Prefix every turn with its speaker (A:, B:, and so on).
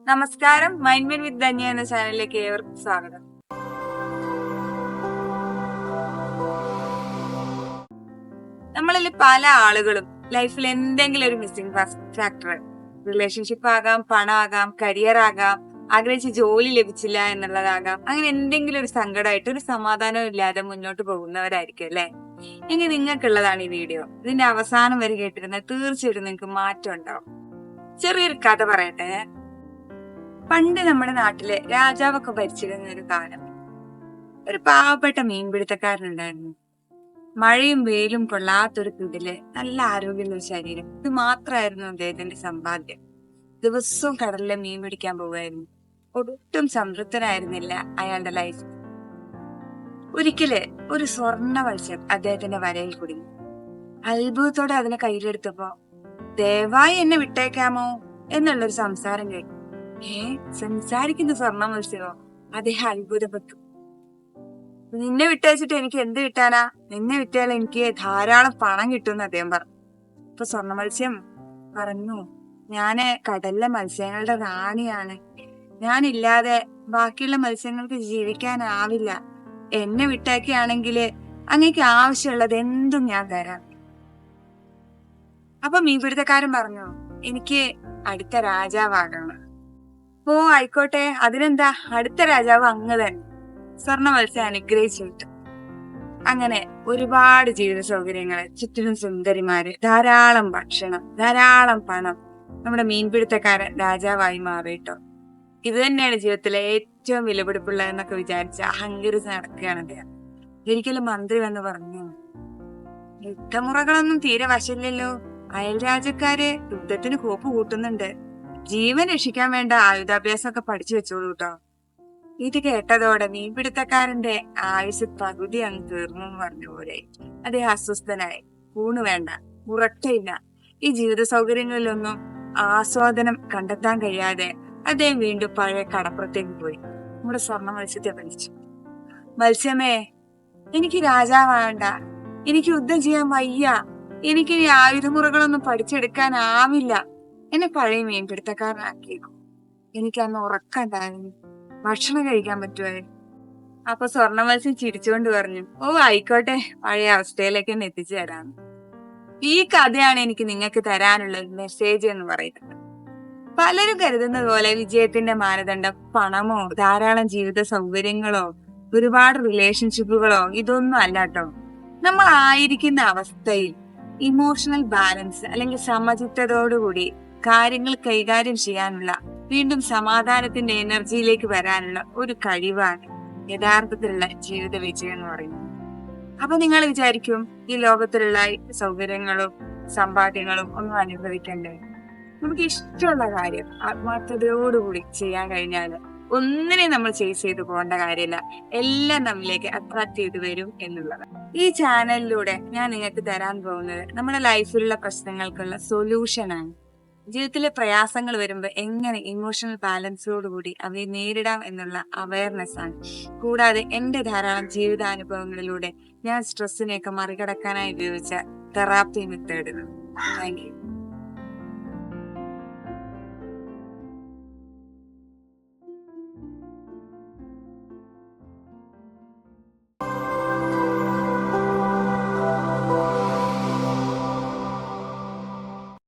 A: നമസ്കാരം. മൈൻഡ് വിത്ത് ധന്യ എന്ന ചാനലിലേക്ക് ഏവർക്കും സ്വാഗതം. നമ്മളിൽ പല ആളുകളും ലൈഫിൽ എന്തെങ്കിലും ഒരു മിസ്സിംഗ് ഫാക്ടർ, റിലേഷൻഷിപ്പ് ആകാം, പണമാകാം, കരിയർ ആകാം, ആഗ്രഹിച്ച ജോലി ലഭിച്ചില്ല എന്നുള്ളതാകാം, അങ്ങനെ എന്തെങ്കിലും ഒരു സങ്കടമായിട്ട് ഒരു സമാധാനം ഇല്ലാതെ മുന്നോട്ട് പോകുന്നവരായിരിക്കും അല്ലെ. എങ്കിൽ നിങ്ങൾക്കുള്ളതാണ് ഈ വീഡിയോ. ഇതിന്റെ അവസാനം വരെ കേട്ടിരുന്നത് തീർച്ചയായിട്ടും നിങ്ങൾക്ക് മാറ്റം ഉണ്ടാവും. ചെറിയൊരു കഥ പറയട്ടെ. പണ്ട് നമ്മുടെ നാട്ടില് രാജാവൊക്കെ ഭരിച്ചിരുന്ന ഒരു കാലം, ഒരു പാവപ്പെട്ട മീൻപിടുത്തക്കാരനുണ്ടായിരുന്നു. മഴയും വെയിലും കൊള്ളാത്തൊരു കുടില്, നല്ല ആരോഗ്യമുള്ള ശരീരം, ഇത് മാത്രമായിരുന്നു അദ്ദേഹത്തിന്റെ സമ്പാദ്യം. ദിവസവും കടലിലെ മീൻ പിടിക്കാൻ പോവുമായിരുന്നു. ഒട്ടും സംതൃപ്തനായിരുന്നില്ല അയാളുടെ ലൈഫ്. ഒരിക്കല് ഒരു സ്വർണ്ണ മത്സ്യം അദ്ദേഹത്തിന്റെ വലയിൽ കുടുങ്ങി. അത്ഭുതത്തോടെ അതിനെ കയ്യിലെടുത്തപ്പോ, ദയവായി എന്നെ വിട്ടേക്കാമോ എന്നുള്ളൊരു സംസാരം കേട്ടു. സംസാരിക്കുന്ന സ്വർണ്ണ മത്സ്യമോ? അദ്ദേഹം അത്ഭുതപ്പെട്ടു. നിന്നെ വിട്ടയച്ചിട്ട് എനിക്ക് എന്ത് കിട്ടാനാ? നിന്നെ വിറ്റാൽ എനിക്ക് ധാരാളം പണം കിട്ടുമെന്ന് അദ്ദേഹം പറഞ്ഞു. അപ്പൊ സ്വർണ്ണ മത്സ്യം പറഞ്ഞു, ഞാന് കടലിലെ മത്സ്യങ്ങളുടെ റാണിയാണ്. ഞാനില്ലാതെ ബാക്കിയുള്ള മത്സ്യങ്ങൾക്ക് ജീവിക്കാനാവില്ല. എന്നെ വിട്ടാക്കിയാണെങ്കില് അങ്ങേക്ക് ആവശ്യമുള്ളത് എന്തും ഞാൻ തരാം. അപ്പൊ മീൻപിടുത്തക്കാരൻ പറഞ്ഞു, എനിക്ക് അടുത്ത രാജാവാകണം. ഓ ആയിക്കോട്ടെ, അതിനെന്താ, അടുത്ത രാജാവ് അങ്ങ് തന്നെ. സ്വർണ്ണ മത്സ്യം അനുഗ്രഹിച്ചു വിട്ടു. അങ്ങനെ ഒരുപാട് ജീവിത സൗകര്യങ്ങള്, ചുറ്റിലും സുന്ദരിമാര്, ധാരാളം ഭക്ഷണം, ധാരാളം പണം. നമ്മുടെ മീൻപിടുത്തക്കാരൻ രാജാവായി മാറിയിട്ടോ. ഇത് തന്നെയാണ് ജീവിതത്തിലെ ഏറ്റവും വിലപിടിപ്പുള്ള എന്നൊക്കെ വിചാരിച്ച് അഹങ്കരിച്ച് നടക്കുകയാണ് അദ്ദേഹം. ഒരിക്കലും മന്ത്രി വന്ന് പറഞ്ഞു, യുദ്ധമുറകളൊന്നും തീരെ വശമില്ലല്ലോ. അയൽ രാജ്യക്കാര് യുദ്ധത്തിന് കോപ്പ് കൂട്ടുന്നുണ്ട്. ജീവൻ രക്ഷിക്കാൻ വേണ്ട ആയുധാഭ്യാസമൊക്കെ പഠിച്ചു വെച്ചോളൂ കേട്ടോ. ഇത് കേട്ടതോടെ മീൻപിടുത്തക്കാരന്റെ ആയുസ് പകുതി അങ്ങ് തീർന്നു എന്ന് പറഞ്ഞ പോലെ അദ്ദേഹം അസ്വസ്ഥനായി. ഊണ് വേണ്ട, ഉറക്കയില്ല, ഈ ജീവിത സൗകര്യങ്ങളിലൊന്നും ആസ്വാദനം കണ്ടെത്താൻ കഴിയാതെ അദ്ദേഹം വീണ്ടും പഴയ കടപ്പുറത്തേക്ക് പോയി. നമ്മുടെ സ്വർണ്ണ മത്സ്യത്തെ വിളിച്ചു. മത്സ്യമേ, എനിക്ക് രാജാവാണ്ട, എനിക്ക് യുദ്ധം ചെയ്യാൻ വയ്യ, എനിക്കിനി ആയുധമുറകളൊന്നും പഠിച്ചെടുക്കാനാവില്ല. എന്നെ പഴയ മീൻപിടുത്തക്കാരനാക്കിയേക്കും. എനിക്ക് അന്ന് ഉറക്കണ്ടായിരുന്നു, ഭക്ഷണം കഴിക്കാൻ പറ്റുമായിരുന്നു. അപ്പൊ സ്വർണ്ണ മത്സ്യം ചിരിച്ചുകൊണ്ട് പറഞ്ഞു, ഓ ആയിക്കോട്ടെ, പഴയ അവസ്ഥയിലേക്ക് തന്നെ എത്തിച്ചു തരാം. ഈ കഥയാണ് എനിക്ക് നിങ്ങൾക്ക് തരാനുള്ള ഒരു മെസ്സേജ് എന്ന് പറയുന്നത്. പലരും കരുതുന്നത് പോലെ വിജയത്തിന്റെ മാനദണ്ഡം പണമോ, ധാരാളം ജീവിത സൗകര്യങ്ങളോ, ഒരുപാട് റിലേഷൻഷിപ്പുകളോ ഇതൊന്നും അല്ലാട്ടോ. നമ്മൾ ആയിരിക്കുന്ന അവസ്ഥയിൽ ഇമോഷണൽ ബാലൻസ് അല്ലെങ്കിൽ സമചിത്തതോടുകൂടി കാര്യങ്ങൾ കൈകാര്യം ചെയ്യാനുള്ള, വീണ്ടും സമാധാനത്തിന്റെ എനർജിയിലേക്ക് വരാനുള്ള ഒരു കഴിവാണ് യഥാർത്ഥത്തിലുള്ള ജീവിത വിജയം എന്ന് പറയുന്നത്. അപ്പൊ നിങ്ങൾ വിചാരിക്കും, ഈ ലോകത്തിലുള്ള സൗകര്യങ്ങളും സമ്പാദ്യങ്ങളും ഒന്നും അനുഭവിക്കണ്ടേ? നമുക്ക് ഇഷ്ടമുള്ള കാര്യം ആത്മാർത്ഥതയോടുകൂടി ചെയ്യാൻ കഴിഞ്ഞാല് ഒന്നിനെ നമ്മൾ ചേസ് ചെയ്ത് പോകേണ്ട കാര്യമില്ല. എല്ലാം നമ്മിലേക്ക് അട്രാക്ട് ചെയ്ത് വരും എന്നുള്ളത്. ഈ ചാനലിലൂടെ ഞാൻ നിങ്ങൾക്ക് തരാൻ പോകുന്നത് നമ്മുടെ ലൈഫിലുള്ള പ്രശ്നങ്ങൾക്കുള്ള സൊല്യൂഷനാണ്. ജീവിതത്തിലെ പ്രയാസങ്ങൾ വരുമ്പോൾ എങ്ങനെ ഇമോഷണൽ ബാലൻസോടുകൂടി അവയെ നേരിടാം എന്നുള്ള അവയർനെസ് ആണ്. കൂടാതെ എന്റെ ധാരാളം ജീവിതാനുഭവങ്ങളിലൂടെ ഞാൻ സ്ട്രെസ്സിനെയൊക്കെ മറികടക്കാനായി ഉപയോഗിച്ച തെറാപ്പി മെത്തേഡുകൾ. Thank you.